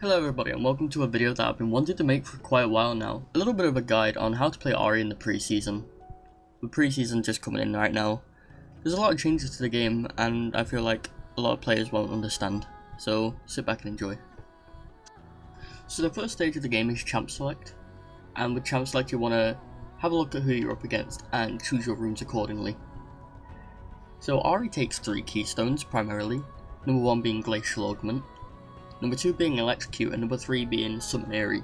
Hello everybody and welcome to a video that I've been wanting to make for quite a while now. A little bit of a guide on how to play Ahri in the preseason. With preseason just coming in right now, there's a lot of changes to the game and I feel like a lot of players won't understand. So sit back and enjoy. So the first stage of the game is Champ Select, and with Champ Select you want to have a look at who you're up against and choose your runes accordingly. So Ahri takes 3 keystones primarily, number 1 being Glacial Augment, number 2 being Electrocute, and number 3 being Summon Ahri.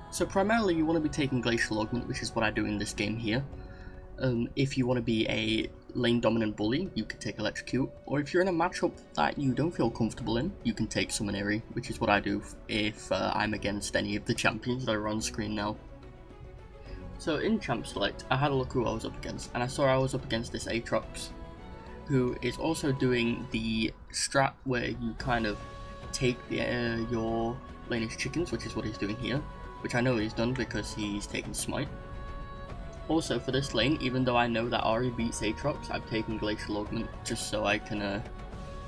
So primarily you want to be taking Glacial Augment, which is what I do in this game here. If you want to be a lane dominant bully, you can take Electrocute, or if you're in a matchup that you don't feel comfortable in, you can take Summon Ahri, which is what I do if I'm against any of the champions that are on screen now. So in Champ Select, I had a look who I was up against, and I saw I was up against this Aatrox, who is also doing the strat where you kind of take your lane's chickens, which is what he's doing here, which I know he's done because he's taken Smite. Also for this lane, even though I know that Ahri beats Aatrox, I've taken Glacial Augment just so I can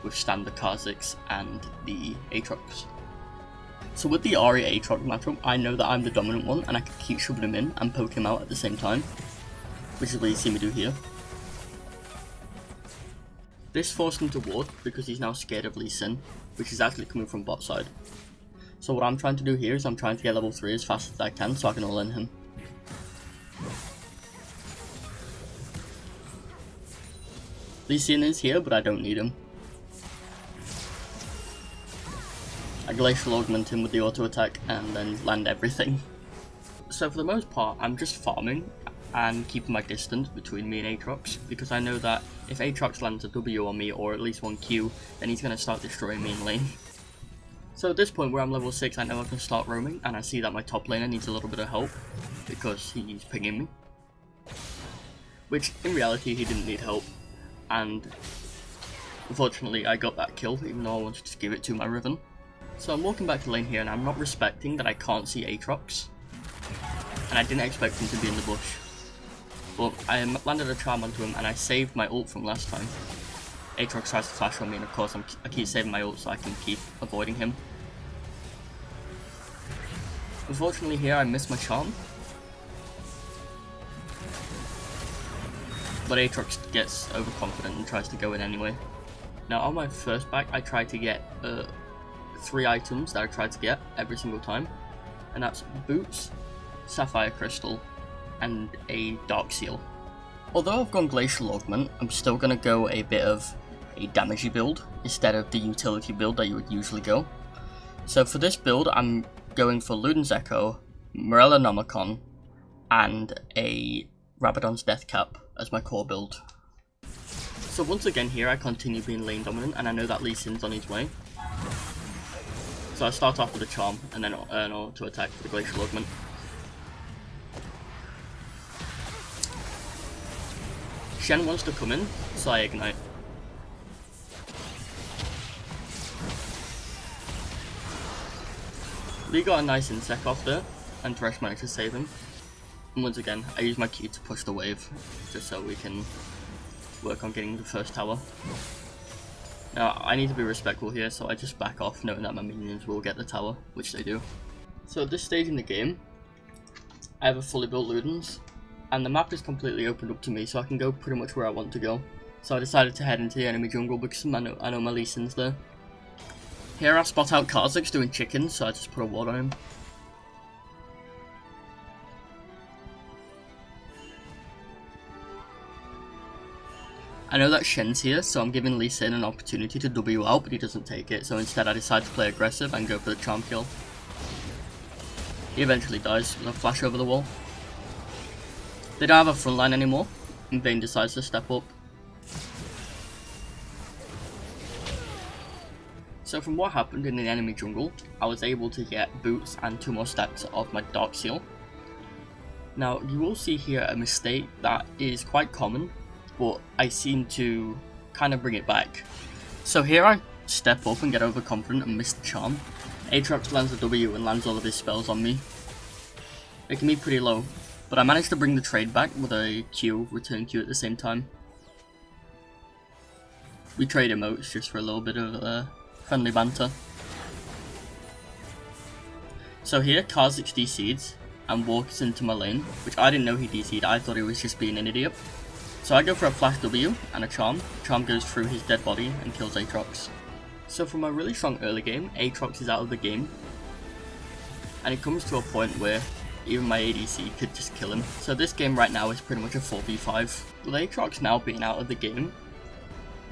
withstand the Kha'Zix and the Aatrox. So with the Ahri Aatrox matchup, I know that I'm the dominant one and I can keep shoving him in and poke him out at the same time, which is what you see me do here. This forced him to ward because he's now scared of Lee Sin, which is actually coming from bot side. So what I'm trying to do here is I'm trying to get level 3 as fast as I can so I can all-in him. Lee Sin is here, but I don't need him. I Glacial Augment him with the auto attack and then land everything. So for the most part, I'm just farming and keeping my distance between me and Aatrox, because I know that if Aatrox lands a W on me or at least 1 Q, then he's going to start destroying me in lane. So at this point where I'm level 6, I know I can start roaming, and I see that my top laner needs a little bit of help because he's pinging me. Which in reality he didn't need help, and unfortunately I got that kill even though I wanted to give it to my Riven. So I'm walking back to lane here and I'm not respecting that I can't see Aatrox, and I didn't expect him to be in the bush. But I landed a charm onto him and I saved my ult from last time. Aatrox tries to flash on me and of course I keep saving my ult so I can keep avoiding him. Unfortunately here I missed my charm, but Aatrox gets overconfident and tries to go in anyway. Now on my first back I tried to get 3 items that I tried to get every single time, and that's boots, sapphire crystal, and a dark seal. Although I've gone Glacial Augment, I'm still going to go a bit of a damagey build instead of the utility build that you would usually go. So for this build I'm going for Luden's Echo, Morella Nomicon, and a Rabadon's Death Cap as my core build. So once again here I continue being lane dominant and I know that Lee Sin's on his way. So I start off with a charm and then an auto attack for the Glacial Augment. Shen wants to come in, so I ignite. Lee got a nice insect off there, and Thresh managed to save him. And once again, I use my Q to push the wave, just so we can work on getting the first tower. Now, I need to be respectful here, so I just back off, knowing that my minions will get the tower, which they do. So at this stage in the game, I have a fully built Ludens, and the map is completely opened up to me, so I can go pretty much where I want to go. So I decided to head into the enemy jungle because I know my Lee Sin's there. Here I spot out Kha'Zix doing chickens, so I just put a ward on him. I know that Shen's here, so I'm giving Lee Sin an opportunity to W out, but he doesn't take it, so instead I decide to play aggressive and go for the charm kill. He eventually dies with a flash over the wall. They don't have a front line anymore, and Vayne decides to step up. So from what happened in the enemy jungle, I was able to get boots and 2 more stacks of my Dark Seal. Now you will see here a mistake that is quite common, but I seem to kind of bring it back. So here I step up and get overconfident and miss the charm. Aatrox lands a W and lands all of his spells on me, making me pretty low. But I managed to bring the trade back with a Q, return Q at the same time. We trade emotes just for a little bit of friendly banter. So here, Karzik DC'd and walks into my lane, which I didn't know he DC'd, I thought he was just being an idiot. So I go for a flash W and a charm. Charm goes through his dead body and kills Aatrox. So from a really strong early game, Aatrox is out of the game. And it comes to a point where even my ADC could just kill him. So this game right now is pretty much a 4v5. With Aatrox now being out of the game,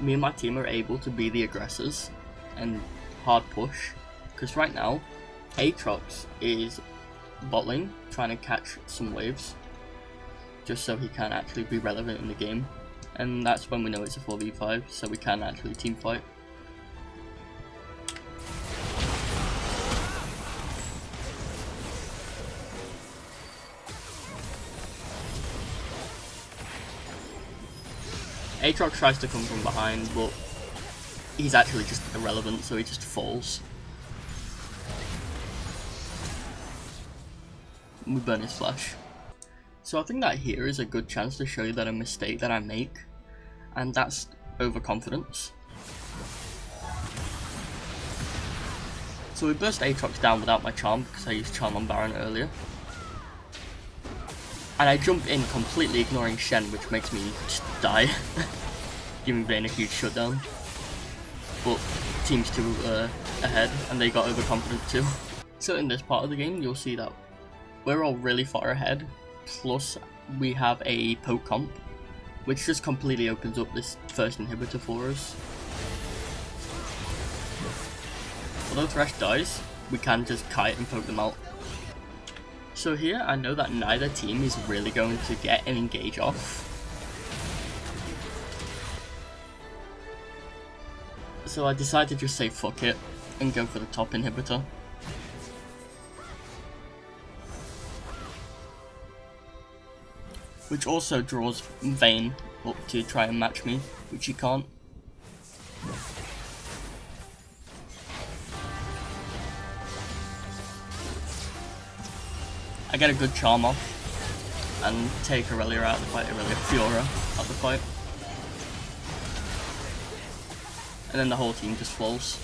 me and my team are able to be the aggressors and hard push. Because right now, Aatrox is bot lane trying to catch some waves. Just so he can actually be relevant in the game. And that's when we know it's a 4v5, so we can actually team fight. Aatrox tries to come from behind, but he's actually just irrelevant, so he just falls. We burn his flash. So I think that here is a good chance to show you that a mistake that I make, and that's overconfidence. So we burst Aatrox down without my charm because I used charm on Baron earlier. And I jump in completely ignoring Shen, which makes me just die. Giving Vayne a huge shutdown. But team's 2 ahead, and they got overconfident too. So in this part of the game, you'll see that we're all really far ahead. Plus, we have a poke comp, which just completely opens up this first inhibitor for us. Although Thresh dies, we can just kite and poke them out. So here, I know that neither team is really going to get an engage off. So I decided to just say fuck it and go for the top inhibitor. Which also draws Vayne up to try and match me, which he can't. I get a good charm off and take Aurelia out of the fight, Fiora out of the fight. And then the whole team just falls.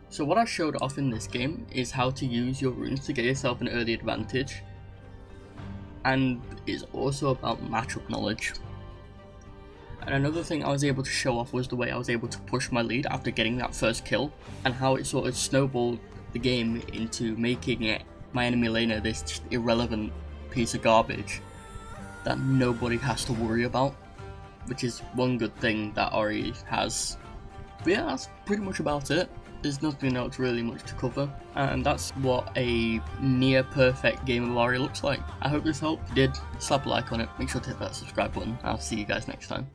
So what I showed off in this game is how to use your runes to get yourself an early advantage, and it's also about matchup knowledge. And another thing I was able to show off was the way I was able to push my lead after getting that first kill, and how it sort of snowballed the game into making it my enemy laner this just irrelevant piece of garbage that nobody has to worry about, which is one good thing that Ahri has. But yeah, that's pretty much about it. There's nothing else really much to cover, and that's what a near perfect game of Ahri looks like. I hope this helped. If you did, slap a like on it, make sure to hit that subscribe button, and I'll see you guys next time.